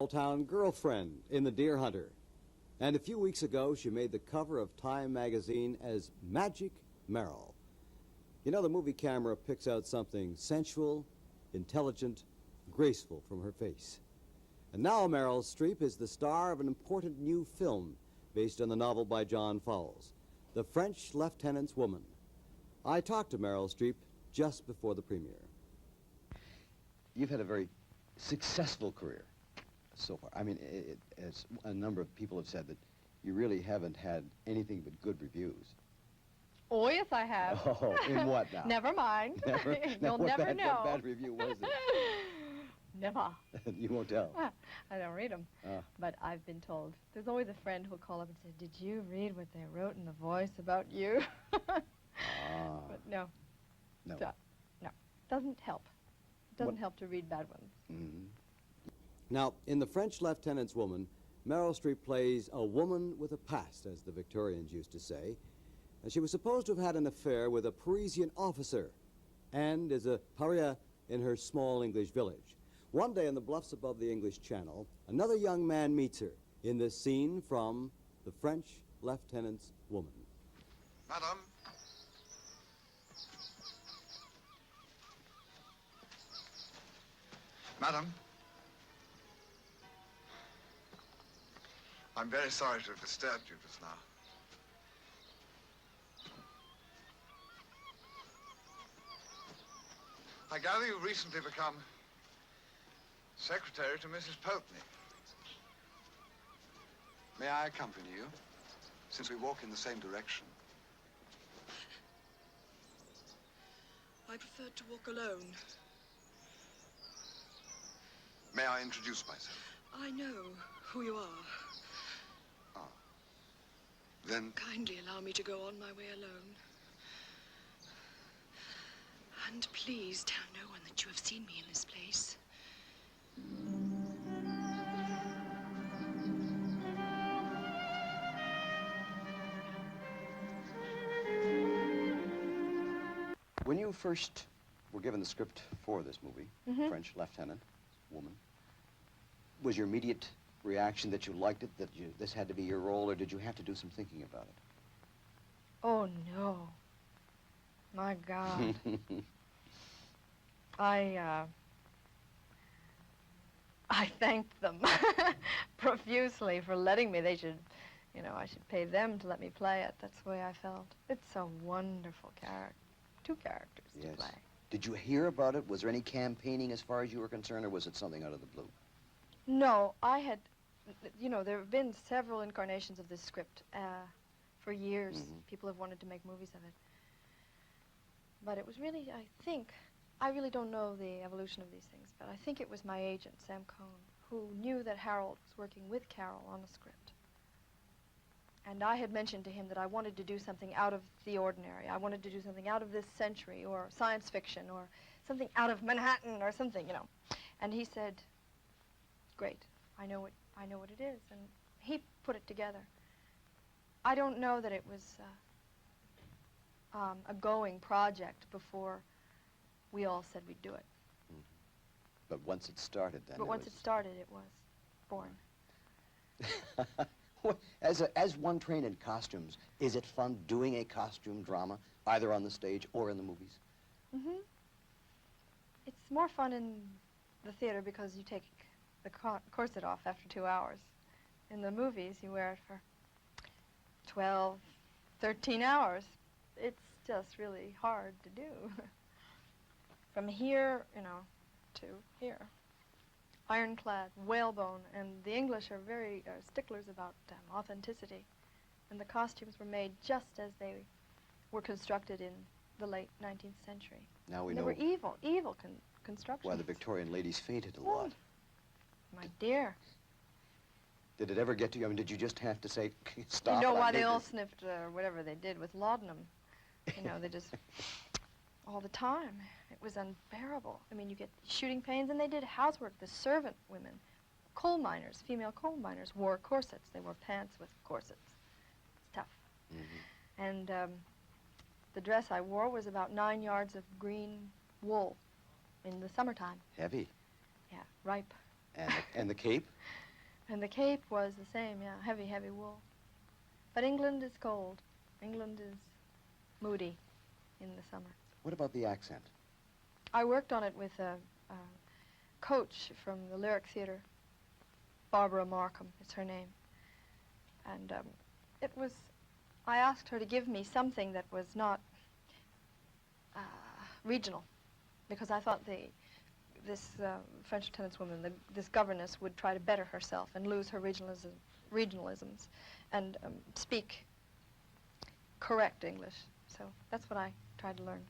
Town girlfriend in The Deer Hunter. And a few weeks ago, she made the cover of Time magazine as Magic Meryl. You know, the movie camera picks out something sensual, intelligent, graceful from her face. And now Meryl Streep is the star of an important new film based on the novel by John Fowles, The French Lieutenant's Woman. I talked to Meryl Streep just before the premiere. You've had a very successful career so far. I mean, as a number of people have said, that you really haven't had anything but good reviews. Oh, yes, I have. Oh, in what now? Never mind. Never? You'll never know. What bad review was it? Never. You won't tell. I don't read them. But I've been told. There's always a friend who'll call up and say, did you read what they wrote in The Voice about you? But no. No. No. Doesn't help. Doesn't help to read bad ones. Mm-hmm. Now, in The French Lieutenant's Woman, Meryl Streep plays a woman with a past, as the Victorians used to say. And she was supposed to have had an affair with a Parisian officer and is a paria in her small English village. One day on the bluffs above the English Channel, another young man meets her in this scene from The French Lieutenant's Woman. Madam. Madam. I'm very sorry to have disturbed you just now. I gather you've recently become secretary to Mrs. Poultney. May I accompany you, since we walk in the same direction? I preferred to walk alone. May I introduce myself? I know who you are. Then... Kindly allow me to go on my way alone. And please tell no one that you have seen me in this place. When you first were given the script for this movie, French Lieutenant Woman, was your immediate reaction that you liked it, that this had to be your role, or did you have to do some thinking about it? Oh, no. My God. I thanked them profusely for letting me. They should, I should pay them to let me play it. That's the way I felt. It's a wonderful character. Two characters to play. Did you hear about it? Was there any campaigning as far as you were concerned, or was it something out of the blue? No, I had, there have been several incarnations of this script for years. People have wanted to make movies of it. But it was really, I really don't know the evolution of these things, but I think it was my agent, Sam Cohn, who knew that Harold was working with Carol on the script. And I had mentioned to him that I wanted to do something out of the ordinary. I wanted to do something out of this century, or science fiction, or something out of Manhattan, or something, And he said, great, I know what it is, and he put it together. I don't know that it was a going project before we all said we'd do it. But once it started, then. But once it started, it was born. As one trained in costumes, is it fun doing a costume drama, either on the stage or in the movies? It's more fun in the theater because you take the corset off after 2 hours. In the movies, you wear it for 12, 13 hours. It's just really hard to do. From here, to here. Ironclad, whalebone, and the English are very sticklers about authenticity. And the costumes were made just as they were constructed in the late 19th century. Now we know. They were evil constructions. Why the Victorian ladies fainted a lot. My dear. Did it ever get to you? I mean, did you just have to say, stop? You know why they all sniffed whatever they did with laudanum? They just, all the time. It was unbearable. I mean, you get shooting pains, and they did housework. The servant women, coal miners, female coal miners, wore corsets. They wore pants with corsets. It's tough. And the dress I wore was about 9 yards of green wool in the summertime. Heavy. Yeah, ripe And the Cape? And the Cape was the same, yeah, heavy, heavy wool. But England is cold. England is moody in the summer. What about the accent? I worked on it with a coach from the Lyric Theatre, Barbara Markham is her name. And I asked her to give me something that was not regional, because I thought this French lieutenant's woman, this governess, would try to better herself and lose her regionalisms and speak correct English. So that's what I tried to learn.